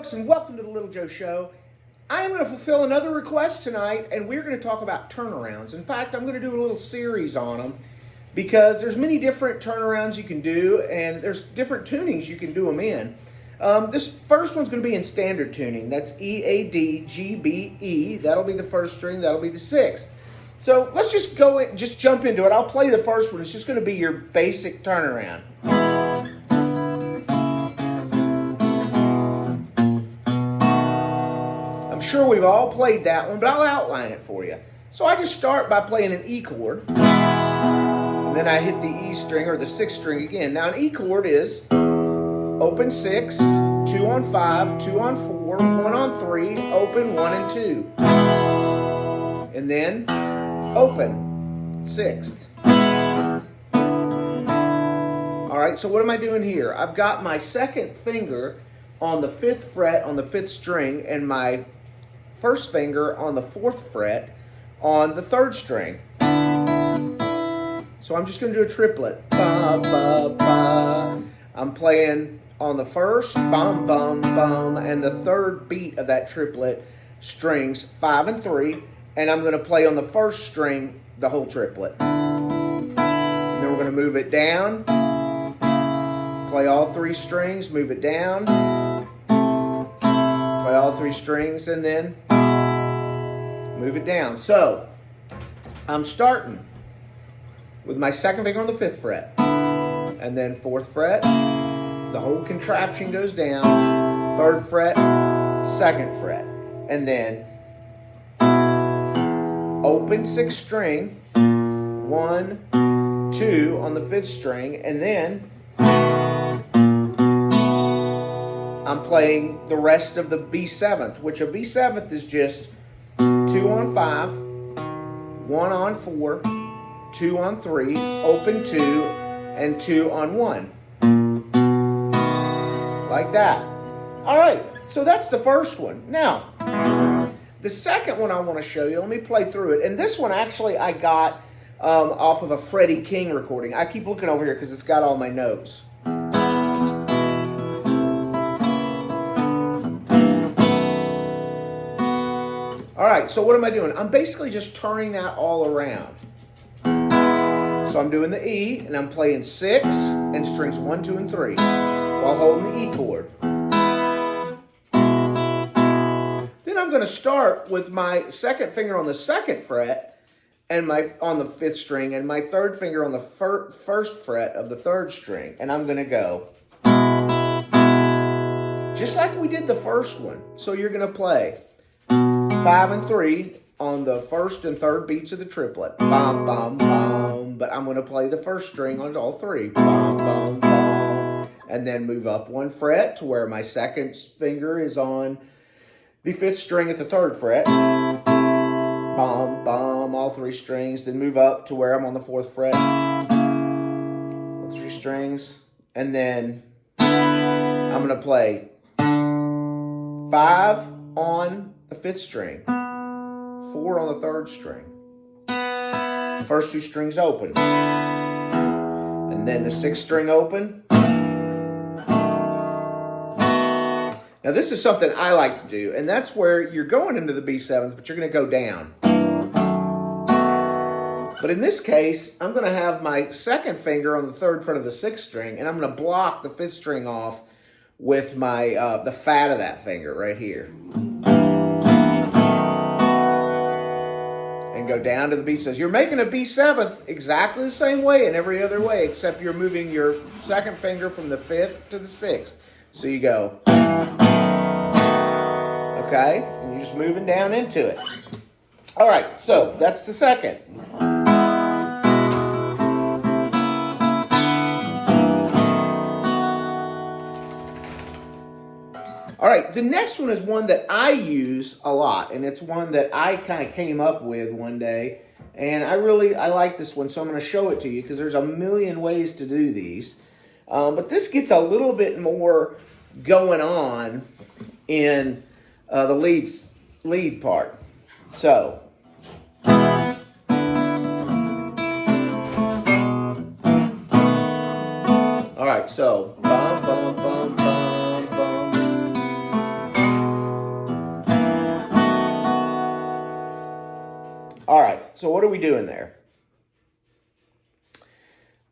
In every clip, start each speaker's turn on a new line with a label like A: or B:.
A: folks, and welcome to the Little Joe Show. I am going to fulfill another request tonight, and we're going to talk about turnarounds. In fact, I'm going to do a little series on them because there's many different turnarounds you can do, and there's different tunings you can do them in. This first one's going to be in standard tuning. That's E, A, D, G, B, E. That'll be the first string. That'll be the sixth. So let's just just jump into it. I'll play the first one. It's just going to be your basic turnaround. I'm sure we've all played that one, but I'll outline it for you. So I just start by playing an E chord, and then I hit the E string or the sixth string again. Now an E chord is open 6, 2 on 5, 2 on 4, 1 on 3, open 1 and 2. And then open 6th. Alright, so what am I doing here? I've got my second finger on the 5th fret on the 5th string and my first finger on the 4th fret on the 3rd string. So I'm just going to do a triplet. Ba, ba, ba. I'm playing on the first, bum, bum, bum, and the third beat of that triplet strings 5 and 3, and I'm going to play on the first string the whole triplet. And then we're going to move it down, play all 3 strings, move it down, play all 3 strings, and then move it down. So I'm starting with my second finger on the 5th fret, and then 4th fret, the whole contraption goes down, 3rd fret, 2nd fret, and then open 6th string, 1, 2 on the 5th string, and then I'm playing the rest of the B7th, which a B7th is just 2 on 5, 1 on 4, 2 on 3, open 2, and 2 on 1. Like that. All right, so that's the first one. Now, the second one I want to show you, let me play through it. And this one actually I got off of a Freddie King recording. I keep looking over here because it's got all my notes. All right, so what am I doing? I'm basically just turning that all around. So I'm doing the E, and I'm playing 6 and strings 1, 2, and 3 while holding the E chord. Then I'm going to start with my second finger on the 2nd fret and on the 5th string, and my 3rd finger on the 1st fret of the 3rd string, and I'm going to go just like we did the first one. So you're going to play 5 and 3 on the 1st and 3rd beats of the triplet. Bum, bum, bum. But I'm going to play the 1st string on all 3. Bum, bum, bum. And then move up 1 fret to where my 2nd finger is on the 5th string at the 3rd fret. Bum, bum, all 3 strings. Then move up to where I'm on the 4th fret. All 3 strings. And then I'm going to play 5 on the 5th string, 4 on the 3rd string. First 2 strings open. And then the 6th string open. Now this is something I like to do, and that's where you're going into the B7th, but you're going to go down. But in this case, I'm going to have my 2nd finger on the 3rd fret of the 6th string, and I'm going to block the 5th string off with my the fat of that finger right here. And go down to the B7th. You're making a B7th exactly the same way in every other way, except you're moving your 2nd finger from the 5th to the 6th. So you go, okay? And you're just moving down into it. All right, so that's the second. All right, the next one is one that I use a lot, and it's one that I kind of came up with one day, and I like this one, so I'm going to show it to you because there's a million ways to do these. But this gets a little bit more going on in the lead part. So. All right, so bum, bum, bum, bum, bum. So what are we doing there?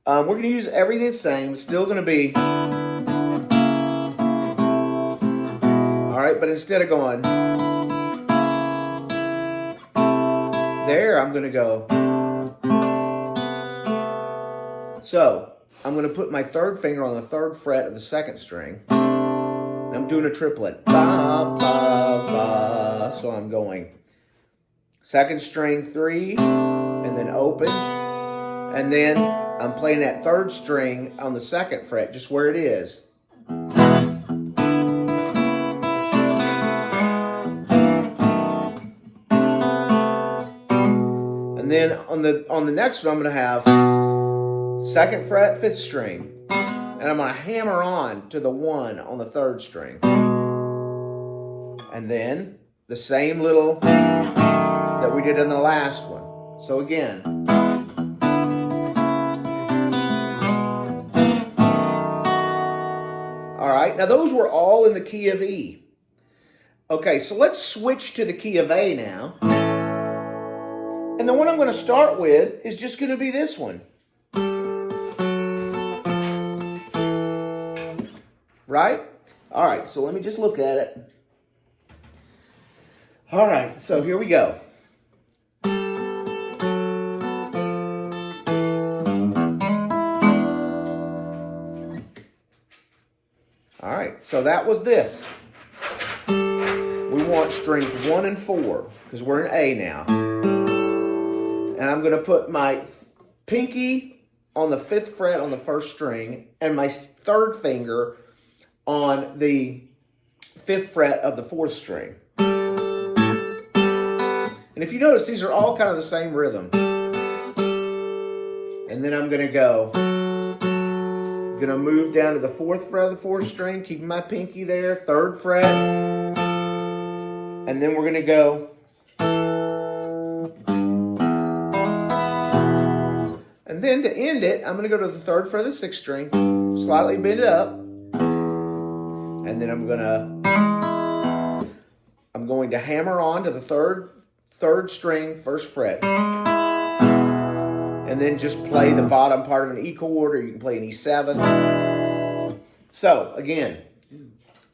A: We're going to use everything the same. It's still going to be... All right, but instead of going... there, I'm going to go... So, I'm going to put my third finger on the third fret of the second string. And I'm doing a triplet. Ba, ba, ba. So I'm going second string 3, and then open. And then I'm playing that third string on the second fret, just where it is. And then on the next one, I'm going to have second fret, 5th string. And I'm going to hammer on to the 1 on the 3rd string. And then the same little that we did in the last one. So again. All right, now those were all in the key of E. Okay, so let's switch to the key of A now. And the one I'm going to start with is just going to be this one. Right? All right, so let me just look at it. All right, so here we go. All right, so that was this. We want strings 1 and 4 because we're in A now. And I'm going to put my pinky on the 5th fret on the 1st string and my 3rd finger on the 5th fret of the 4th string. And if you notice, these are all kind of the same rhythm. And then I'm going to go. I'm going to move down to the 4th fret of the 4th string, keeping my pinky there, 3rd fret. And then we're going to go. And then to end it, I'm going to go to the 3rd fret of the 6th string, slightly bend it up. And then I'm going to hammer on to the third string, 1st fret. And then just play the bottom part of an E chord, or you can play an E7. So, again,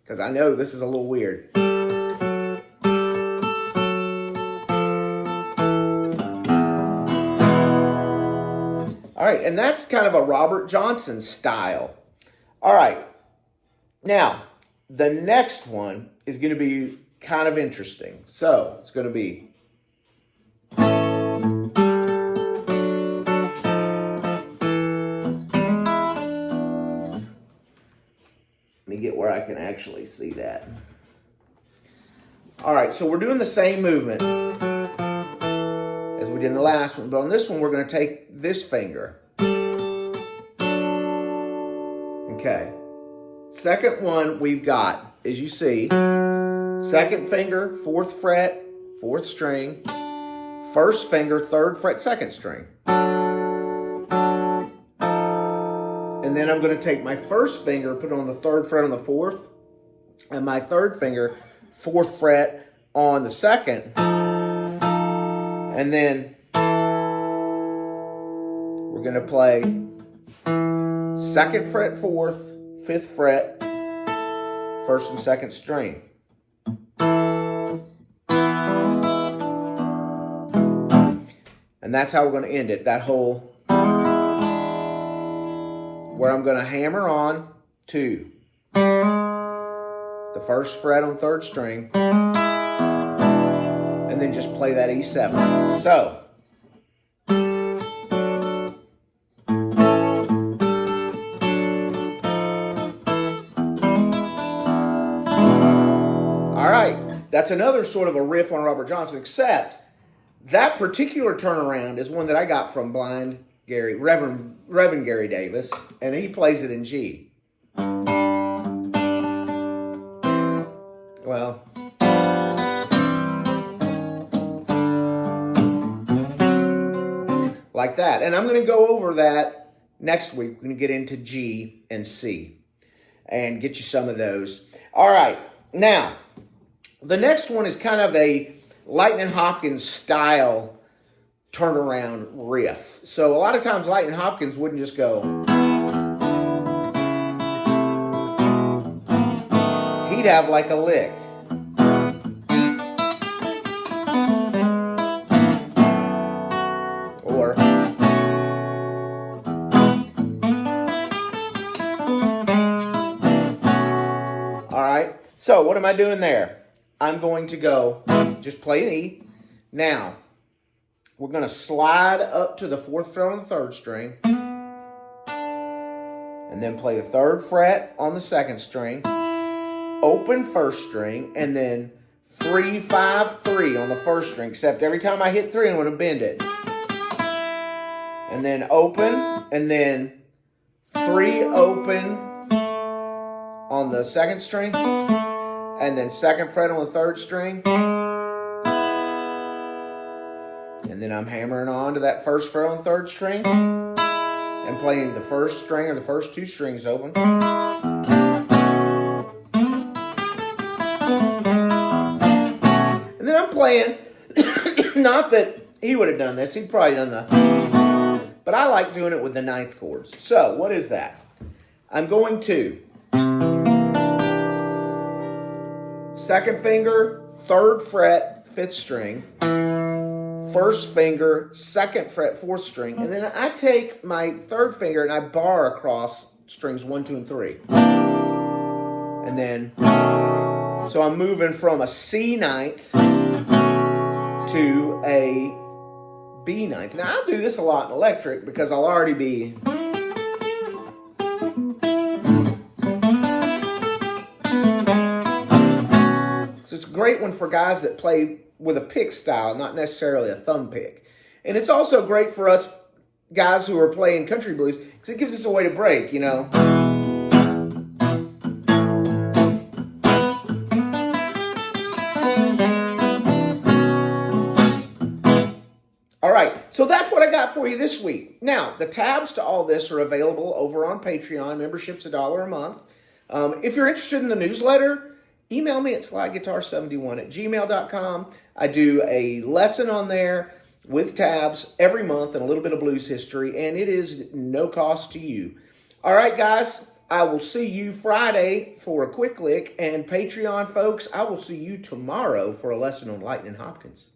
A: because I know this is a little weird. All right, and that's kind of a Robert Johnson style. All right, now, the next one is going to be kind of interesting. So, it's going to be... Let me get where I can actually see that. All right, so we're doing the same movement as we did in the last one, but on this one, we're going to take this finger. Okay. Second one we've got, as you see, 2nd finger, 4th fret, 4th string, 1st finger, 3rd fret, 2nd string. And then I'm going to take my 1st finger, put it on the 3rd fret on the 4th, and my 3rd finger, 4th fret on the 2nd. And then we're going to play 2nd fret, 4th, 5th fret, 1st and 2nd string. And that's how we're going to end it. That whole, where I'm going to hammer on to the 1st fret on 3rd string, and then just play that E7. So, all right, that's another sort of a riff on Robert Johnson, except that particular turnaround is one that I got from Blind Gary, Reverend Gary Davis, and he plays it in G. Well, like that. And I'm going to go over that next week. We're going to get into G and C and get you some of those. All right. Now, the next one is kind of a Lightning Hopkins style turnaround riff. So a lot of times Lightning Hopkins wouldn't just go. He'd have like a lick. Or all right. So what am I doing there? I'm going to go just play an E. Now, we're going to slide up to the 4th fret on the 3rd string. And then play the 3rd fret on the 2nd string. Open 1st string. And then 3, 5, 3 on the 1st string. Except every time I hit 3, I'm going to bend it. And then open. And then 3 open on the 2nd string. And then 2nd fret on the 3rd string. And then I'm hammering on to that 1st fret on the 3rd string. And playing the 1st string or the first 2 strings open. And then I'm playing, not that he would have done this, he'd probably done the, but I like doing it with the 9th chords. So what is that? I'm going to 2nd finger, 3rd fret, 5th string, 1st finger, 2nd fret, 4th string, and then I take my 3rd finger and I bar across strings 1, 2, and 3. And then, so I'm moving from a C 9th to a B 9th. Now I'll do this a lot in electric because I'll already be... So it's a great one for guys that play with a pick style, not necessarily a thumb pick. And it's also great for us guys who are playing country blues because it gives us a way to break, you know. All right, so that's what I got for you this week. Now, the tabs to all this are available over on Patreon. Membership's $1 a month. If you're interested in the newsletter, email me at slyguitar71@gmail.com. I do a lesson on there with tabs every month and a little bit of blues history, and it is no cost to you. All right, guys, I will see you Friday for a quick lick, and Patreon folks, I will see you tomorrow for a lesson on Lightning Hopkins.